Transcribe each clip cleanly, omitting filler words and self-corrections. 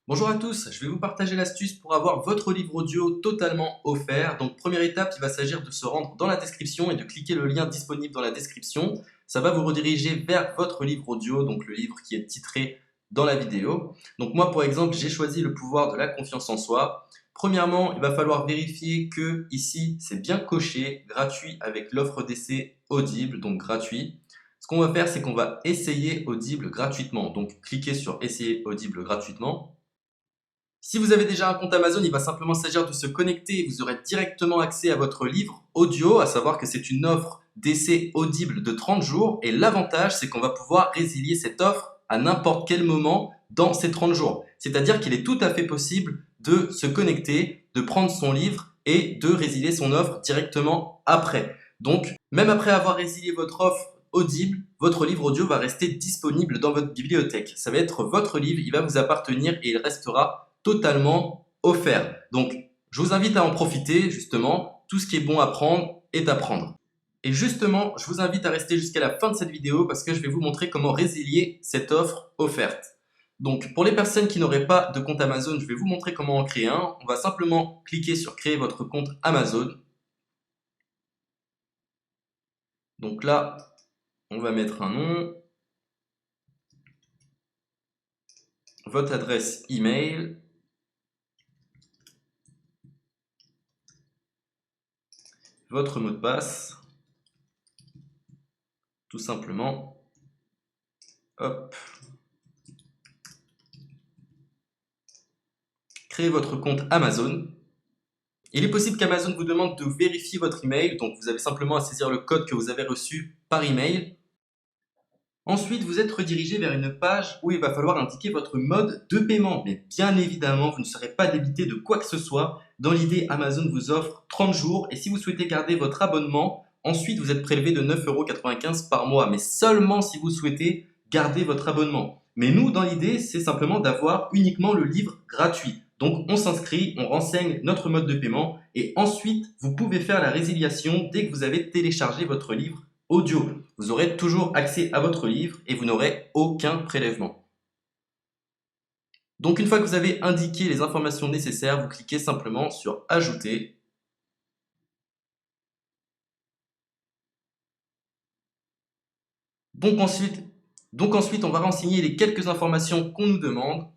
Bonjour à tous, je vais vous partager l'astuce pour avoir votre livre audio totalement offert. Donc première étape, il va s'agir de se rendre dans la description et de cliquer le lien disponible dans la description. Ça va vous rediriger vers votre livre audio, donc le livre qui est titré dans la vidéo. Donc moi par exemple, j'ai choisi le pouvoir de la confiance en soi. Premièrement, il va falloir vérifier que ici c'est bien coché, gratuit avec l'offre d'essai Audible, donc gratuit. Ce qu'on va faire, c'est qu'on va essayer Audible gratuitement. Donc cliquez sur essayer Audible gratuitement. Si vous avez déjà un compte Amazon, il va simplement s'agir de se connecter et vous aurez directement accès à votre livre audio, à savoir que c'est une offre d'essai audible de 30 jours et l'avantage c'est qu'on va pouvoir résilier cette offre à n'importe quel moment dans ces 30 jours. C'est-à-dire qu'il est tout à fait possible de se connecter, de prendre son livre et de résilier son offre directement après. Donc, même après avoir résilié votre offre audible, votre livre audio va rester disponible dans votre bibliothèque. Ça va être votre livre, il va vous appartenir et il restera totalement offert. Donc, je vous invite à en profiter, justement. Tout ce qui est bon à prendre est à prendre. Et justement, je vous invite à rester jusqu'à la fin de cette vidéo parce que je vais vous montrer comment résilier cette offre offerte. Donc, pour les personnes qui n'auraient pas de compte Amazon, je vais vous montrer comment en créer un. On va simplement cliquer sur créer votre compte Amazon. Donc là, on va mettre un nom, votre adresse email, votre mot de passe, tout simplement. Hop. Créez votre compte Amazon. Il est possible qu'Amazon vous demande de vérifier votre email, donc vous avez simplement à saisir le code que vous avez reçu par email. Ensuite, vous êtes redirigé vers une page où il va falloir indiquer votre mode de paiement. Mais bien évidemment, vous ne serez pas débité de quoi que ce soit. Dans l'idée, Amazon vous offre 30 jours et si vous souhaitez garder votre abonnement, ensuite vous êtes prélevé de 9,95 € par mois, mais seulement si vous souhaitez garder votre abonnement. Mais nous, dans l'idée, c'est simplement d'avoir uniquement le livre gratuit. Donc on s'inscrit, on renseigne notre mode de paiement et ensuite vous pouvez faire la résiliation dès que vous avez téléchargé votre livre audio. Vous aurez toujours accès à votre livre et vous n'aurez aucun prélèvement. Donc une fois que vous avez indiqué les informations nécessaires, vous cliquez simplement sur Ajouter. Donc ensuite, on va renseigner les quelques informations qu'on nous demande.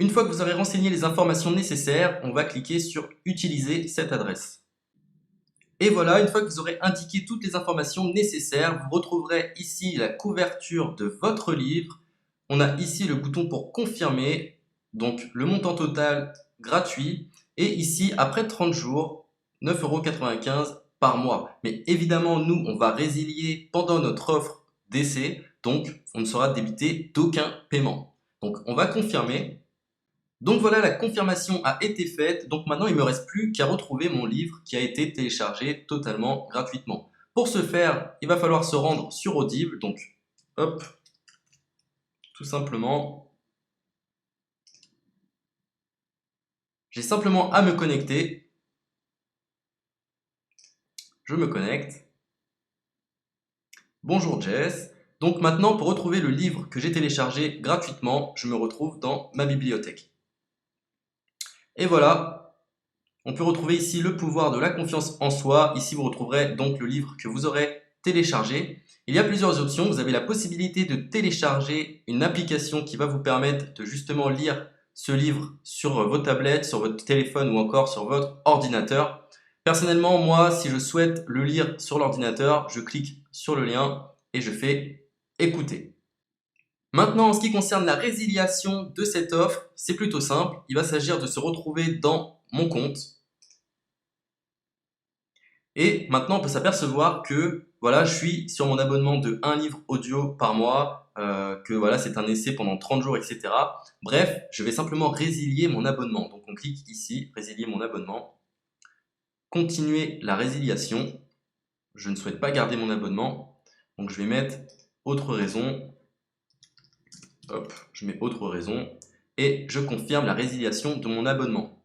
Une fois que vous aurez renseigné les informations nécessaires, on va cliquer sur Utiliser cette adresse. Et voilà, une fois que vous aurez indiqué toutes les informations nécessaires, vous retrouverez ici la couverture de votre livre. On a ici le bouton pour confirmer, donc le montant total gratuit. Et ici, après 30 jours, 9,95 € par mois. Mais évidemment, nous, on va résilier pendant notre offre d'essai, donc on ne sera débité d'aucun paiement. Donc on va confirmer. Donc voilà, la confirmation a été faite. Donc maintenant, il ne me reste plus qu'à retrouver mon livre qui a été téléchargé totalement gratuitement. Pour ce faire, il va falloir se rendre sur Audible. Donc, hop, tout simplement. J'ai simplement à me connecter. Je me connecte. Bonjour Jess. Donc maintenant, pour retrouver le livre que j'ai téléchargé gratuitement, je me retrouve dans ma bibliothèque. Et voilà, on peut retrouver ici le pouvoir de la confiance en soi. Ici, vous retrouverez donc le livre que vous aurez téléchargé. Il y a plusieurs options. Vous avez la possibilité de télécharger une application qui va vous permettre de justement lire ce livre sur vos tablettes, sur votre téléphone ou encore sur votre ordinateur. Personnellement, moi, si je souhaite le lire sur l'ordinateur, je clique sur le lien et je fais écouter. Maintenant, en ce qui concerne la résiliation de cette offre, c'est plutôt simple. Il va s'agir de se retrouver dans mon compte. Et maintenant, on peut s'apercevoir que voilà, je suis sur mon abonnement de 1 livre audio par mois, que voilà, c'est un essai pendant 30 jours, etc. Bref, je vais simplement résilier mon abonnement. Donc on clique ici, résilier mon abonnement. continuer la résiliation. Je ne souhaite pas garder mon abonnement. Donc je vais mettre autre raison. Hop, je mets autre raison. Et je confirme la résiliation de mon abonnement.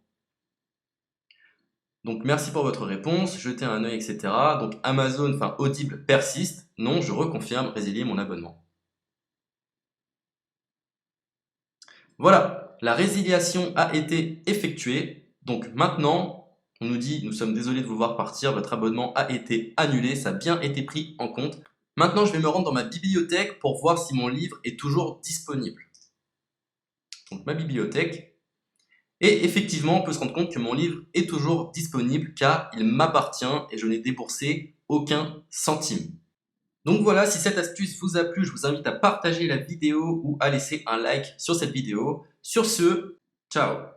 Donc merci pour votre réponse, jetez un œil, etc. Donc Amazon, enfin Audible persiste. Non, je reconfirme, résilier mon abonnement. Voilà, la résiliation a été effectuée. Donc maintenant, on nous dit, nous sommes désolés de vous voir partir, votre abonnement a été annulé, ça a bien été pris en compte. Maintenant, je vais me rendre dans ma bibliothèque pour voir si mon livre est toujours disponible. Donc ma bibliothèque. Et effectivement, on peut se rendre compte que mon livre est toujours disponible car il m'appartient et je n'ai déboursé aucun centime. Donc voilà, si cette astuce vous a plu, je vous invite à partager la vidéo ou à laisser un like sur cette vidéo. Sur ce, ciao!